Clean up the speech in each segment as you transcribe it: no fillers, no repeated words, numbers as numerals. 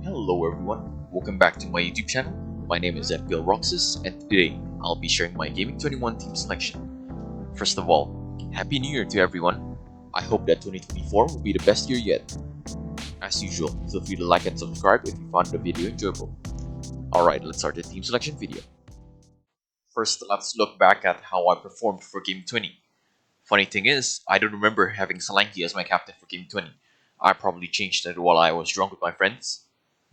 Hello everyone, welcome back to my YouTube channel. My name is FPL Roxas, and today I'll be sharing my Gameweek 21 team selection. First of all, Happy New Year to everyone. I hope that 2024 will be the best year yet. As usual, feel free to like and subscribe if you found the video enjoyable. Alright, let's start the team selection video. First, let's look back at how I performed for Game 20. Funny thing is, I don't remember having Solanke as my captain for Game 20. I probably changed it while I was drunk with my friends.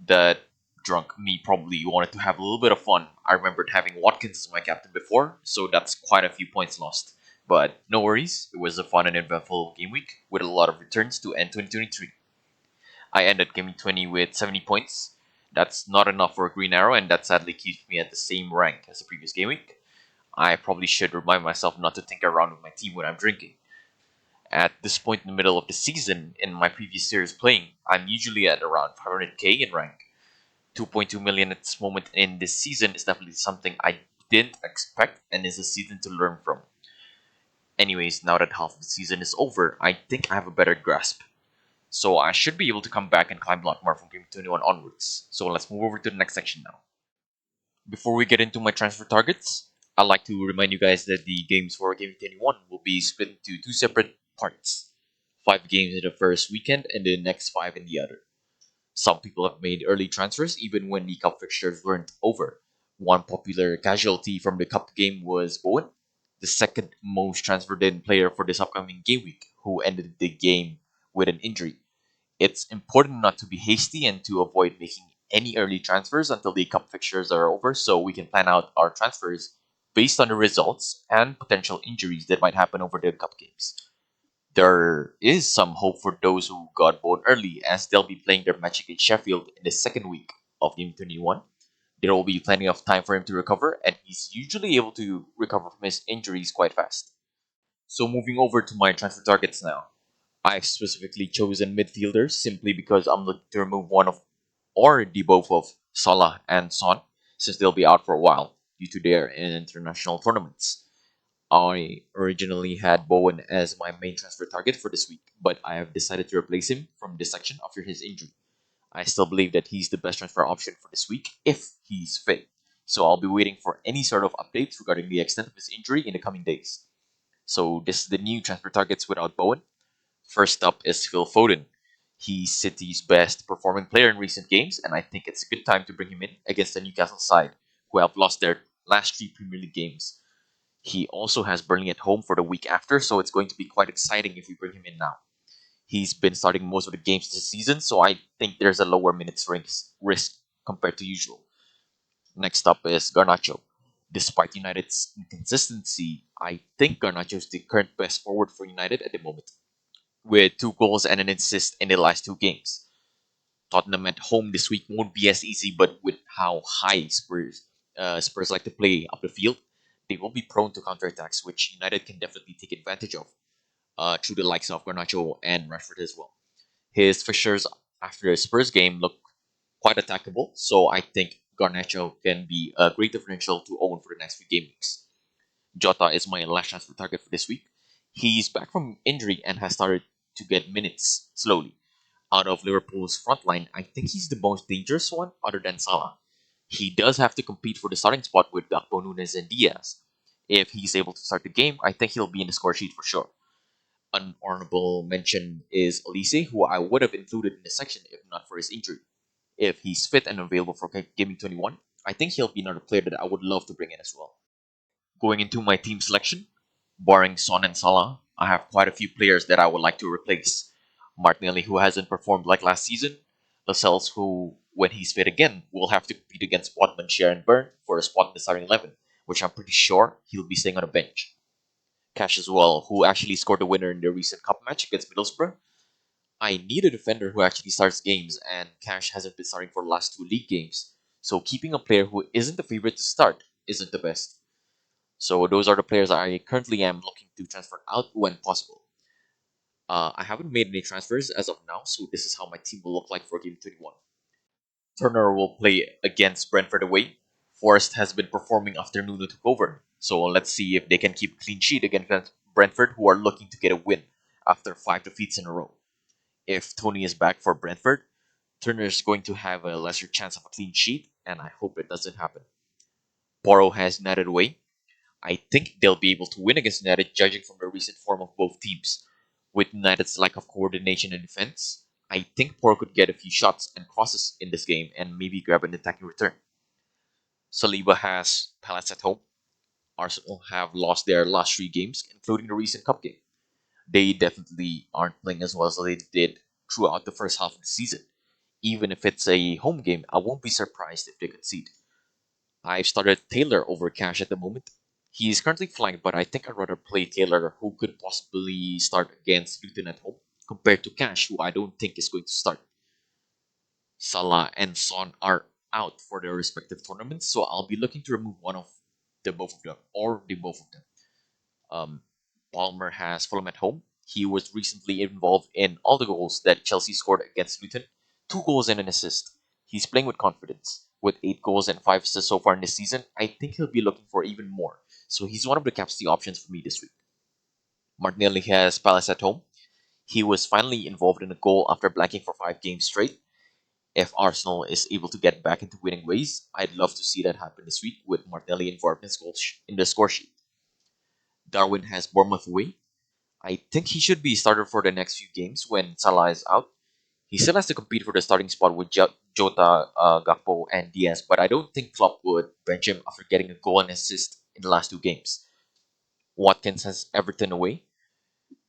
That drunk me probably wanted to have a little bit of fun. I remembered having Watkins as my captain before, so that's quite a few points lost. But no worries, it was a fun and eventful game week with a lot of returns to end 2023. I ended Game 20 with 70 points. That's not enough for a green arrow, and that sadly keeps me at the same rank as the previous game week. I probably should remind myself not to tinker around with my team when I'm drinking. At this point in the middle of the season, in my previous series playing, I'm usually at around 500k in rank. 2.2 million at this moment in this season is definitely something I didn't expect and is a season to learn from. Anyways, now that half of the season is over, I think I have a better grasp. So I should be able to come back and climb a lot more from Game 21 onwards. So let's move over to the next section now. Before we get into my transfer targets, I'd like to remind you guys that the games for Game 21 will be split into two separate parts. 5 games in the first weekend and the next 5 in the other. Some people have made early transfers even when the cup fixtures weren't over. One popular casualty from the cup game was Bowen, the second most transferred in player for this upcoming game week, who ended the game with an injury. It's important not to be hasty and to avoid making any early transfers until the cup fixtures are over so we can plan out our transfers based on the results and potential injuries that might happen over the cup games. There is some hope for those who got born early, as they'll be playing their match against Sheffield in the second week of Game 21. There will be plenty of time for him to recover, and he's usually able to recover from his injuries quite fast. So moving over to my transfer targets now. I've specifically chosen midfielders simply because I'm looking to remove one of or the both of Salah and Son, since they'll be out for a while due to their international tournaments. I originally had Bowen as my main transfer target for this week, but I have decided to replace him from this section after his injury. I still believe that he's the best transfer option for this week if he's fit, so I'll be waiting for any sort of updates regarding the extent of his injury in the coming days. So this is the new transfer targets without Bowen. First up is Phil Foden. He's City's best performing player in recent games, and I think it's a good time to bring him in against the Newcastle side, who have lost their last 3 Premier League games. He also has Burnley at home for the week after, so it's going to be quite exciting if we bring him in now. He's been starting most of the games this season, so I think there's a lower minutes risk compared to usual. Next up is Garnacho. Despite United's inconsistency, I think Garnacho is the current best forward for United at the moment, with 2 goals and an assist in the last 2 games. Tottenham at home this week won't be as easy, but with how high Spurs like to play up the field, they will be prone to counterattacks, which United can definitely take advantage of through the likes of Garnacho and Rashford as well. His fixtures after the Spurs game look quite attackable, so I think Garnacho can be a great differential to own for the next few game weeks. Jota is my last transfer target for this week. He's back from injury and has started to get minutes slowly. Out of Liverpool's front line, I think he's the most dangerous one other than Salah. He does have to compete for the starting spot with Gakpo, Nunes, and Diaz. If he's able to start the game, I think he'll be in the score sheet for sure. An honorable mention is Elise, who I would have included in the section if not for his injury. If he's fit and available for Gaming 21, I think he'll be another player that I would love to bring in as well. Going into my team selection, barring Son and Salah, I have quite a few players that I would like to replace. Martinelli, who hasn't performed like last season. Lascelles, who, when he's fit again, will have to compete against Wadman, Shearer, and Burn for a spot in the starting 11, which I'm pretty sure he'll be staying on the bench. Cash as well, who actually scored the winner in the recent cup match against Middlesbrough. I need a defender who actually starts games, and Cash hasn't been starting for the last 2 league games, so keeping a player who isn't the favorite to start isn't the best. So those are the players I currently am looking to transfer out when possible. I haven't made any transfers as of now, so this is how my team will look like for Game 21. Turner will play against Brentford away. Forrest has been performing after Nuno took over, so let's see if they can keep a clean sheet against Brentford, who are looking to get a win after 5 defeats in a row. If Tony is back for Brentford, Turner's going to have a lesser chance of a clean sheet, and I hope it doesn't happen. Porro has United away. I think they'll be able to win against United, judging from the recent form of both teams. With United's lack of coordination and defense, I think Porro could get a few shots and crosses in this game and maybe grab an attacking return. Saliba has Palace at home. Arsenal have lost their last 3 games, including the recent cup game. They definitely aren't playing as well as they did throughout the first half of the season. Even if it's a home game, I won't be surprised if they concede. I've started Taylor over Cash at the moment. He is currently flanked, but I think I'd rather play Taylor, who could possibly start against Luton at home, compared to Cash, who I don't think is going to start. Salah and Son are out for their respective tournaments, so I'll be looking to remove one of the both of them, or the both of them. Um, Palmer has Fulham at home. He was recently involved in all the goals that Chelsea scored against Luton, 2 goals and an assist. He's playing with confidence. With 8 goals and 5 assists so far in this season, I think he'll be looking for even more. So he's one of the capacity options for me this week. Martinelli has Palace at home. He was finally involved in a goal after blanking for 5 games straight. If Arsenal is able to get back into winning ways, I'd love to see that happen this week with Martinelli involved in the score sheet. Darwin has Bournemouth away. I think he should be starter for the next few games when Salah is out. He still has to compete for the starting spot with Jota, Gakpo, and Diaz, but I don't think Klopp would bench him after getting a goal and assist in the last 2 games. Watkins has Everton away.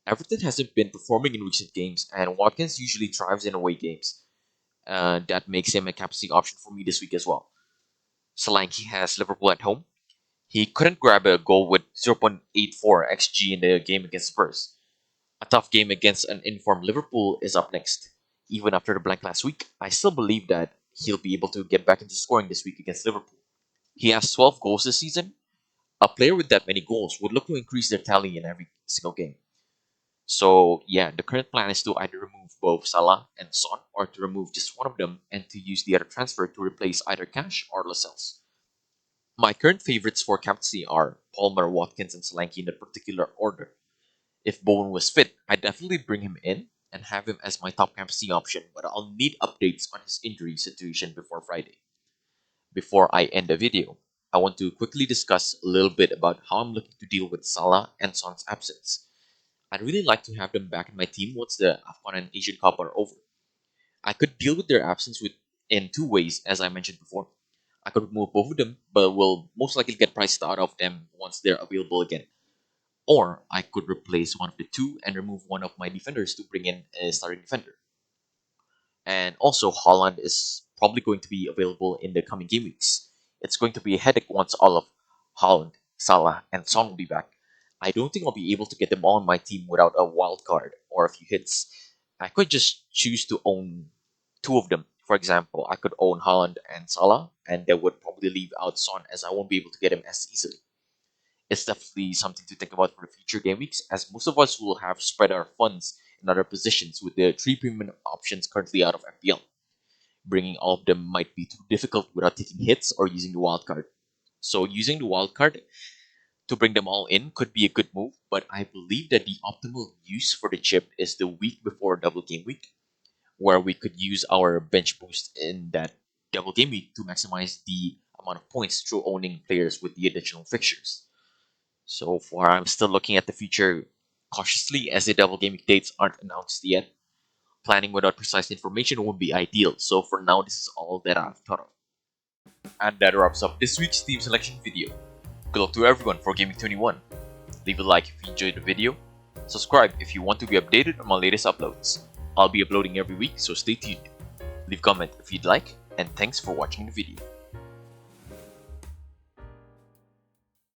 Everton hasn't been performing in recent games, and Watkins usually thrives in away games. That makes him a capacity option for me this week as well. Solanke has Liverpool at home. He couldn't grab a goal with 0.84 xG in the game against Spurs. A tough game against an informed Liverpool is up next. Even after the blank last week, I still believe that he'll be able to get back into scoring this week against Liverpool. He has 12 goals this season. A player with that many goals would look to increase their tally in every single game. So yeah, the current plan is to either remove both Salah and Son, or to remove just one of them and to use the other transfer to replace either Cash or Lascelles. My current favorites for captaincy are Palmer, Watkins, and Solanke in that particular order. If Bowen was fit, I'd definitely bring him in and have him as my top captaincy option, but I'll need updates on his injury situation before Friday. Before I end the video, I want to quickly discuss a little bit about how I'm looking to deal with Salah and Son's absence. I'd really like to have them back in my team once the AFCON and Asian Cup are over. I could deal with their absence in 2 ways, as I mentioned before. I could remove both of them, but will most likely get priced out of them once they're available again. Or I could replace one of the two and remove one of my defenders to bring in a starting defender. And also, Haaland is probably going to be available in the coming game weeks. It's going to be a headache once all of Haaland, Salah, and Son will be back. I don't think I'll be able to get them all on my team without a wild card or a few hits. I could just choose to own 2 of them. For example, I could own Haaland and Salah, and that would probably leave out Son, as I won't be able to get him as easily. It's definitely something to think about for the future game weeks, as most of us will have spread our funds in other positions with the 3 premium options currently out of FPL. Bringing all of them might be too difficult without taking hits or using the wildcard. So using the wildcard to bring them all in could be a good move, but I believe that the optimal use for the chip is the week before double game week, where we could use our bench boost in that double game week to maximize the amount of points through owning players with the additional fixtures. So far, I'm still looking at the future cautiously, as the double game week dates aren't announced yet. Planning without precise information would be ideal, so for now, this is all that I've thought of. And that wraps up this week's team selection video. Good luck to everyone for Gameweek 21. Leave a like if you enjoyed the video. Subscribe if you want to be updated on my latest uploads. I'll be uploading every week, so stay tuned. Leave a comment if you'd like, and thanks for watching the video.